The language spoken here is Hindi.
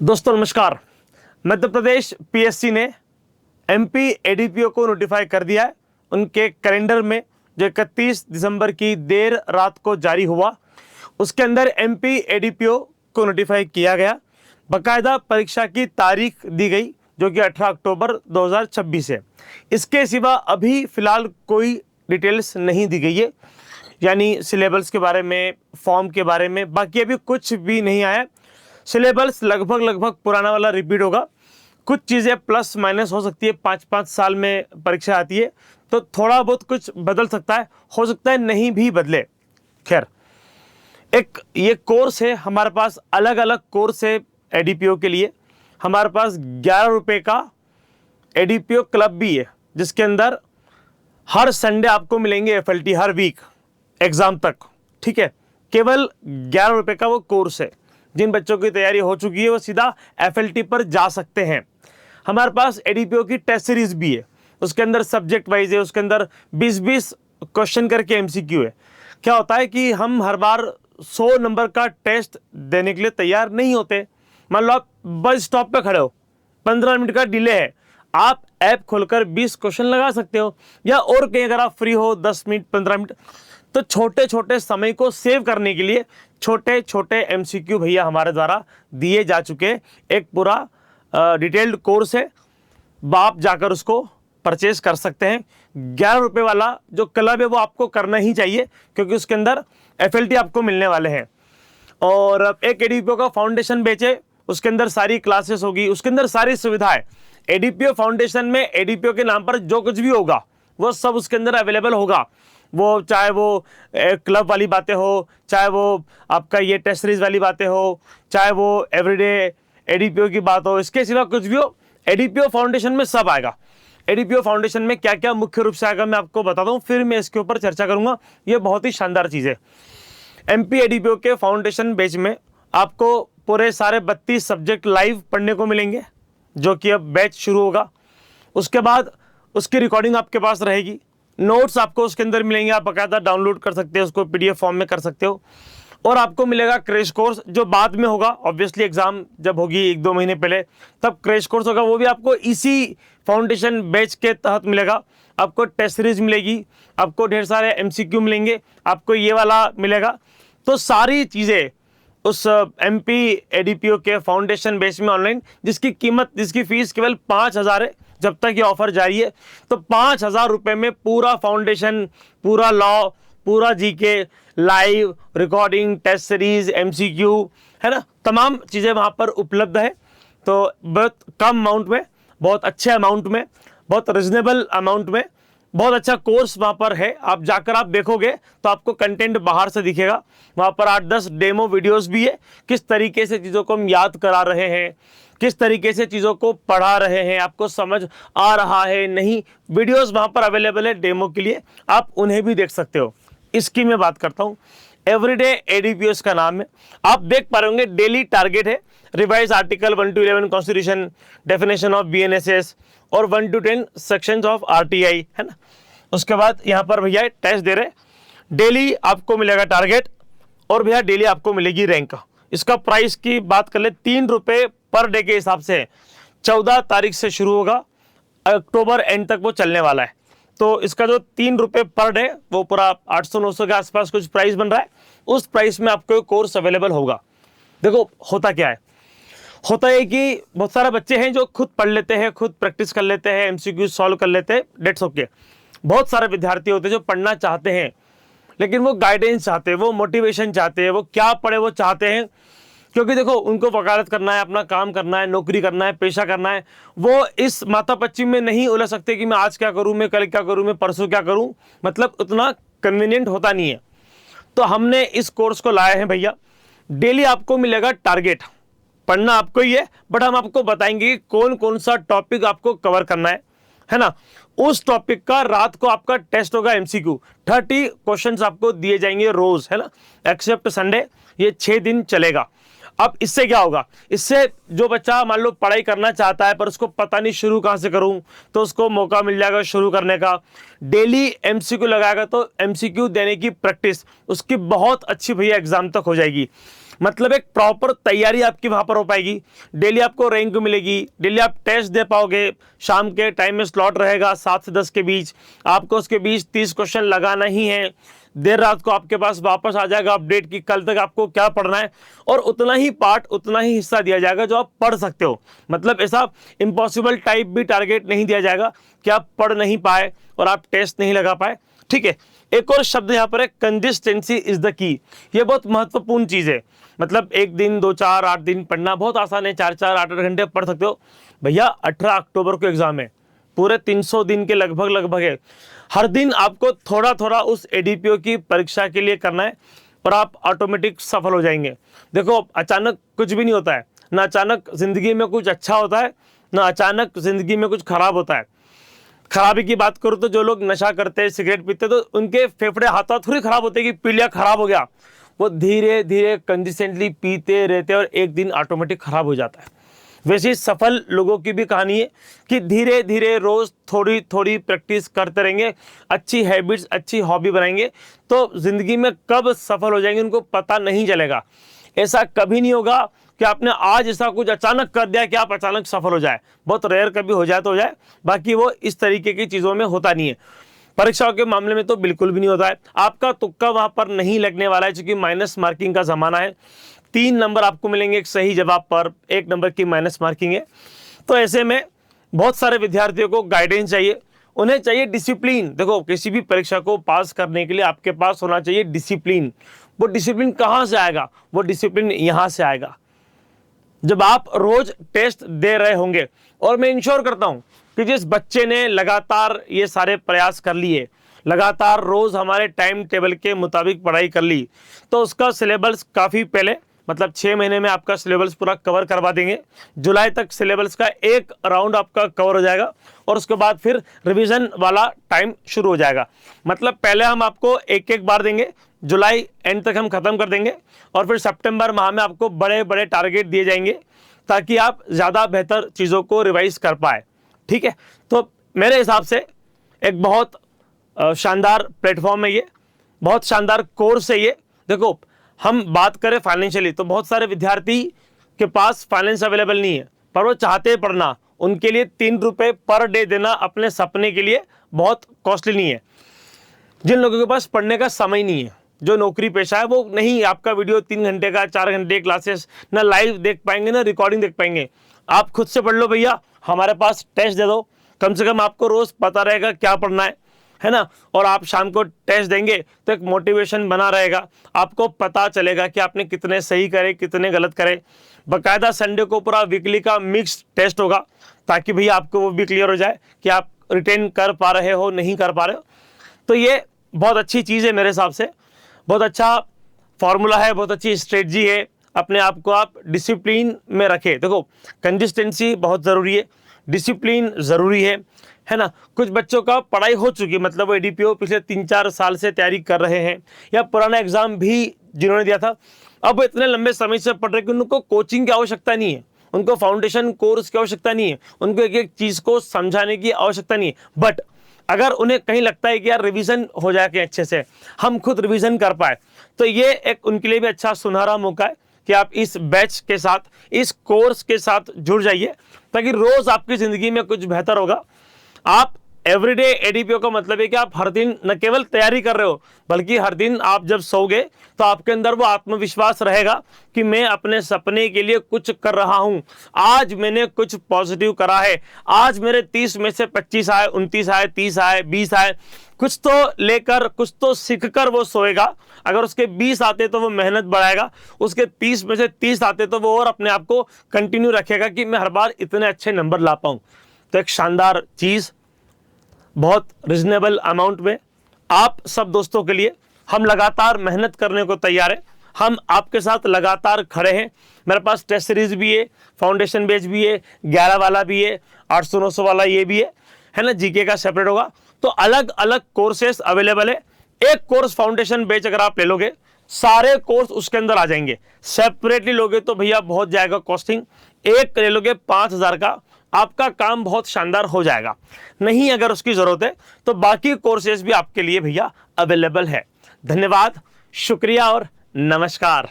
दोस्तों नमस्कार। मध्य प्रदेश पीएससी ने एमपी एडीपीओ को नोटिफाई कर दिया है। उनके कैलेंडर में जो 31 दिसंबर की देर रात को जारी हुआ, उसके अंदर एमपी एडीपीओ को नोटिफाई किया गया। बाकायदा परीक्षा की तारीख दी गई जो कि 18 अक्टूबर 2026 है। इसके सिवा अभी फिलहाल कोई डिटेल्स नहीं दी गई है, यानी सिलेबस के बारे में, फॉर्म के बारे में, बाकी अभी कुछ भी नहीं आया। सिलेबस लगभग पुराना वाला रिपीट होगा। कुछ चीज़ें प्लस माइनस हो सकती है, 5-5 साल में परीक्षा आती है तो थोड़ा बहुत कुछ बदल सकता है, हो सकता है नहीं भी बदले। खैर, एक ये कोर्स है हमारे पास, अलग अलग कोर्स है एडीपीओ के लिए। हमारे पास 11 रुपये का एडीपीओ क्लब भी है, जिसके अंदर हर संडे आपको मिलेंगे एफएलटी, हर वीक एग्जाम तक। ठीक है, केवल 11 रुपये का वो कोर्स है। जिन बच्चों की तैयारी हो चुकी है वो सीधा एफएलटी पर जा सकते हैं। हमारे पास एडीपीओ की टेस्ट सीरीज भी है, उसके अंदर सब्जेक्ट वाइज है, उसके अंदर 20-20 क्वेश्चन करके एमसीक्यू है। क्या होता है कि हम हर बार 100 नंबर का टेस्ट देने के लिए तैयार नहीं होते। मान लो आप बस स्टॉप पे खड़े हो, 15 मिनट का डिले है, आप ऐप खोलकर 20 क्वेश्चन लगा सकते हो, या और कहीं अगर आप फ्री हो 10 मिनट 15 मिनट, तो छोटे छोटे समय को सेव करने के लिए छोटे छोटे एमसीक्यू भैया हमारे द्वारा दिए जा चुके। एक पूरा डिटेल्ड कोर्स है, आप जाकर उसको परचेज कर सकते हैं। 11 रुपये वाला जो क्लब है वो आपको करना ही चाहिए, क्योंकि उसके अंदर एफएलटी आपको मिलने वाले हैं। और एक एडीपीओ का फाउंडेशन बैच है, उसके अंदर सारी क्लासेस होगी, उसके अंदर सारी सुविधाएं। एडीपीओ फाउंडेशन में एडीपीओ के नाम पर जो कुछ भी होगा वो सब उसके अंदर अवेलेबल होगा। वो चाहे वो क्लब वाली बातें हो, चाहे वो आपका ये टेस्ट सीरीज वाली बातें हो, चाहे वो एवरीडे एडीपीओ की बात हो, इसके सिवा कुछ भी हो, एडीपीओ फाउंडेशन में सब आएगा। एडीपीओ फाउंडेशन में क्या क्या मुख्य रूप से आएगा मैं आपको बताता हूँ, फिर मैं इसके ऊपर चर्चा करूंगा। ये बहुत ही शानदार चीज़ है। एमपी एडीपीओ के फाउंडेशन बैच में आपको पूरे सारे 32 सब्जेक्ट लाइव पढ़ने को मिलेंगे, जो कि अब बैच शुरू होगा। उसके बाद उसकी रिकॉर्डिंग आपके पास रहेगी, नोट्स आपको उसके अंदर मिलेंगे, आप बाकायदा डाउनलोड कर सकते हो, उसको पीडीएफ फॉर्म में कर सकते हो। और आपको मिलेगा क्रैश कोर्स, जो बाद में होगा, ऑब्वियसली एग्जाम जब होगी 1-2 महीने पहले, तब क्रैश कोर्स होगा, वो भी आपको इसी फाउंडेशन बैच के तहत मिलेगा। आपको टेस्ट सीरीज मिलेगी, आपको ढेर सारे एमसीक्यू मिलेंगे, आपको ये वाला मिलेगा। तो सारी चीज़ें उस एमपी एडीपीओ के फाउंडेशन बैच में ऑनलाइन, जिसकी फीस केवल 5,000 है जब तक ये ऑफर जारी है। तो 5,000 रुपये में पूरा फाउंडेशन, पूरा लॉ, पूरा GK, live recording, test series, MCQ, है ना, तमाम चीज़ें वहाँ पर उपलब्ध है। तो बहुत कम अमाउंट में, बहुत अच्छे अमाउंट में, बहुत रिजनेबल अमाउंट में, बहुत अच्छा कोर्स वहाँ पर है। आप जाकर आप देखोगे तो आपको कंटेंट बाहर से दिखेगा। वहाँ पर 8-10 डेमो वीडियोस भी है, किस तरीके से चीज़ों को हम याद करा रहे हैं, किस तरीके से चीज़ों को पढ़ा रहे हैं, आपको समझ आ रहा है नहीं, वीडियोस वहाँ पर अवेलेबल है डेमो के लिए, आप उन्हें भी देख सकते हो। इसकी मैं बात करता हूँ, एवरीडे एडीपीओ का नाम है। आप देख पा रहे होंगे डेली टारगेट है, revise article 1-11 constitution, definition of BNSS और 1-10 सेक्शंस ऑफ आरटीआई, है ना। उसके बाद यहाँ पर भैया टेस्ट दे रहे, डेली आपको मिलेगा टारगेट, और भैया डेली आपको मिलेगी रैंक। इसका प्राइस की बात कर ले, 3 रुपये पर डे के हिसाब से 14 तारीख से शुरू होगा, अक्टूबर एंड तक वो चलने वाला है। तो इसका जो 3 रुपये पर डे, वो पूरा 800-900 के आसपास कुछ प्राइस बन रहा है। उस प्राइस में आपको कोर्स अवेलेबल होगा। देखो होता क्या है, होता है कि बहुत सारे बच्चे हैं जो खुद पढ़ लेते हैं, खुद प्रैक्टिस कर लेते हैं, एमसीक्यू सॉल्व कर लेते हैं, डेट्स ओके। बहुत सारे विद्यार्थी होते हैं जो पढ़ना चाहते हैं, लेकिन वो गाइडेंस चाहते हैं, वो मोटिवेशन चाहते हैं, वो क्या पढ़े वो चाहते हैं। क्योंकि देखो उनको वकालत करना है, अपना काम करना है, नौकरी करना है, पेशा करना है। वो इस माता पच्ची में नहीं उलझ सकते कि मैं आज क्या करूं, मैं कल क्या करूं, मैं परसों क्या करूं, मतलब उतना कन्वीनियंट होता नहीं है। तो हमने इस कोर्स को लाए हैं भैया। डेली आपको मिलेगा टारगेट, पढ़ना आपको ही है, बट हम आपको बताएंगे कि कौन कौन सा टॉपिक आपको कवर करना है ना। उस टॉपिक का रात को आपका टेस्ट होगा एमसीक्यू, 30 क्वेश्चंस आपको दिए जाएंगे रोज, है ना, एक्सेप्ट संडे। ये 6 दिन चलेगा। अब इससे क्या होगा, इससे जो बच्चा मान लो पढ़ाई करना चाहता है पर उसको पता नहीं शुरू कहाँ से करूं, तो उसको मौका मिल जाएगा शुरू करने का। डेली एमसीक्यू लगाएगा तो एमसीक्यू देने की प्रैक्टिस उसकी बहुत अच्छी भैया एग्जाम तक हो जाएगी। मतलब एक प्रॉपर तैयारी आपकी वहां पर हो पाएगी। डेली आपको रैंक मिलेगी, डेली आप टेस्ट दे पाओगे, शाम के टाइम में स्लॉट रहेगा 7 से 10 के बीच, आपको उसके बीच 30 क्वेश्चन लगाना ही है। देर रात को आपके पास वापस आ जाएगा अपडेट कि कल तक आपको क्या पढ़ना है, और उतना ही पार्ट, उतना ही हिस्सा दिया जाएगा जो आप पढ़ सकते हो। मतलब ऐसा इम्पॉसिबल टाइप भी टारगेट नहीं दिया जाएगा कि आप पढ़ नहीं पाए और आप टेस्ट नहीं लगा पाए। ठीक है, एक और शब्द यहाँ पर है, कंसिस्टेंसी इज द की। ये बहुत महत्वपूर्ण चीज है। मतलब एक दिन 2 4 8 दिन पढ़ना बहुत आसान है, 4 4 8 8 घंटे पढ़ सकते हो। भैया 18 अक्टूबर को एग्जाम है, पूरे 300 दिन के लगभग है। हर दिन आपको थोड़ा थोड़ा उस एडीपीओ की परीक्षा के लिए करना है और आप ऑटोमेटिक सफल हो जाएंगे। देखो अचानक कुछ भी नहीं होता है, ना अचानक जिंदगी में कुछ अच्छा होता है, ना अचानक जिंदगी में कुछ खराब होता है। खराबी की बात करूं तो जो लोग नशा करते हैं, सिगरेट पीते, तो उनके फेफड़े हाथों थोड़ी खराब होते हैं कि पी लिया खराब हो गया। वो धीरे धीरे कंसिस्टेंटली पीते रहते हैं और एक दिन ऑटोमेटिक खराब हो जाता है। वैसे ही सफल लोगों की भी कहानी है कि धीरे धीरे रोज थोड़ी थोड़ी प्रैक्टिस करते रहेंगे, अच्छी हैबिट्स, अच्छी हॉबी बनाएंगे, तो जिंदगी में कब सफल हो जाएंगे उनको पता नहीं चलेगा। ऐसा कभी नहीं होगा कि आपने आज ऐसा कुछ अचानक कर दिया कि आप अचानक सफल हो जाए। बहुत रेयर कभी हो जाए तो हो जाए, बाकी वो इस तरीके की चीज़ों में होता नहीं है। परीक्षाओं के मामले में तो बिल्कुल भी नहीं होता है। आपका तुक्का वहाँ पर नहीं लगने वाला है, क्योंकि माइनस मार्किंग का ज़माना है। 3 नंबर आपको मिलेंगे एक सही जवाब पर, 1 नंबर की माइनस मार्किंग है। तो ऐसे में बहुत सारे विद्यार्थियों को गाइडेंस चाहिए, उन्हें चाहिए डिसिप्लिन। देखो किसी भी परीक्षा को पास करने के लिए आपके पास होना चाहिए डिसिप्लिन। वो डिसिप्लिन कहाँ से आएगा? वो डिसिप्लिन यहाँ से आएगा जब आप रोज टेस्ट दे रहे होंगे। और मैं इंश्योर करता हूं कि जिस बच्चे ने लगातार ये सारे प्रयास कर लिए, लगातार रोज हमारे टाइम टेबल के मुताबिक पढ़ाई कर ली, तो उसका सिलेबस काफ़ी पहले, मतलब 6 महीने में आपका सिलेबस पूरा कवर करवा देंगे। जुलाई तक सिलेबस का एक राउंड आपका कवर हो जाएगा और उसके बाद फिर रिवीजन वाला टाइम शुरू हो जाएगा। मतलब पहले हम आपको एक एक बार देंगे, जुलाई एंड तक हम खत्म कर देंगे, और फिर सितंबर माह में आपको बड़े बड़े टारगेट दिए जाएंगे ताकि आप ज़्यादा बेहतर चीज़ों को रिवाइज कर पाए। ठीक है, तो मेरे हिसाब से एक बहुत शानदार प्लेटफॉर्म है ये, बहुत शानदार कोर्स है ये। देखो हम बात करें फाइनेंशियली तो बहुत सारे विद्यार्थी के पास फाइनेंस अवेलेबल नहीं है, पर वो चाहते हैं पढ़ना। उनके लिए 3 रुपये पर डे देना अपने सपने के लिए बहुत कॉस्टली नहीं है। जिन लोगों के पास पढ़ने का समय नहीं है, जो नौकरी पेशा है, वो नहीं आपका वीडियो 3 घंटे का, 4 घंटे क्लासेस ना लाइव देख पाएंगे ना रिकॉर्डिंग देख पाएंगे। आप खुद से पढ़ लो भैया, हमारे पास टेस्ट दे दो, कम से कम आपको रोज पता रहेगा क्या पढ़ना है ना। और आप शाम को टेस्ट देंगे तो एक मोटिवेशन बना रहेगा, आपको पता चलेगा कि आपने कितने सही करे, कितने गलत करे। बाकायदा संडे को पूरा वीकली का मिक्स टेस्ट होगा ताकि भैया आपको वो भी क्लियर हो जाए कि आप रिटेन कर पा रहे हो, नहीं कर पा रहे हो। तो ये बहुत अच्छी चीज़ है मेरे हिसाब से, बहुत अच्छा फॉर्मूला है, बहुत अच्छी स्ट्रेटजी है। अपने आप को आप डिसिप्लिन में रखें। देखो कंसिस्टेंसी बहुत ज़रूरी है, डिसिप्लिन ज़रूरी है ना। कुछ बच्चों का पढ़ाई हो चुकी, मतलब वो एडीपीओ पिछले 3-4 साल से तैयारी कर रहे हैं, या पुराना एग्जाम भी जिन्होंने दिया था, अब वो इतने लंबे समय से पढ़ रहे कि उनको कोचिंग की आवश्यकता नहीं है, उनको फाउंडेशन कोर्स की आवश्यकता नहीं है, उनको एक एक चीज़ को समझाने की आवश्यकता नहीं है। बट अगर उन्हें कहीं लगता है कि यार रिवीजन हो जाए कि अच्छे से हम खुद रिवीजन कर पाए, तो ये एक उनके लिए भी अच्छा सुनहरा मौका है कि आप इस बैच के साथ, इस कोर्स के साथ जुड़ जाइए, ताकि रोज आपकी जिंदगी में कुछ बेहतर होगा। आप एवरीडे एडीपीओ का मतलब है कि आप हर दिन न केवल तैयारी कर रहे हो, बल्कि हर दिन आप जब सोओगे तो आपके अंदर वो आत्मविश्वास रहेगा कि मैं अपने सपने के लिए कुछ कर रहा हूं, आज मैंने कुछ पॉजिटिव करा है, आज मेरे 30 में से 25 आए, 29 आए, 30 आए, 20 आए। कुछ तो लेकर, कुछ तो सीख कर वो सोएगा। अगर उसके 20 आते तो वो मेहनत बढ़ाएगा, उसके 30 में से 30 आते तो वो और अपने आप को कंटिन्यू रखेगा कि मैं हर बार इतने अच्छे नंबर ला पाऊं। तो एक शानदार चीज़, बहुत रिजनेबल अमाउंट में आप सब दोस्तों के लिए हम लगातार मेहनत करने को तैयार हैं। हम आपके साथ लगातार खड़े हैं। मेरे पास टेस्ट सीरीज भी है, फाउंडेशन बैच भी है, 11 वाला भी है, 800-900 वाला ये भी है ना, जीके का सेपरेट होगा। तो अलग अलग कोर्सेस अवेलेबल है। एक कोर्स फाउंडेशन बैच अगर आप ले लोगे, सारे कोर्स उसके अंदर आ जाएंगे। सेपरेटली लोगे तो भैया बहुत जाएगा कॉस्टिंग। एक ले लोगे 5000 का, आपका काम बहुत शानदार हो जाएगा। नहीं अगर उसकी जरूरत है तो बाकी कोर्सेज भी आपके लिए भैया अवेलेबल है। धन्यवाद, शुक्रिया और नमस्कार।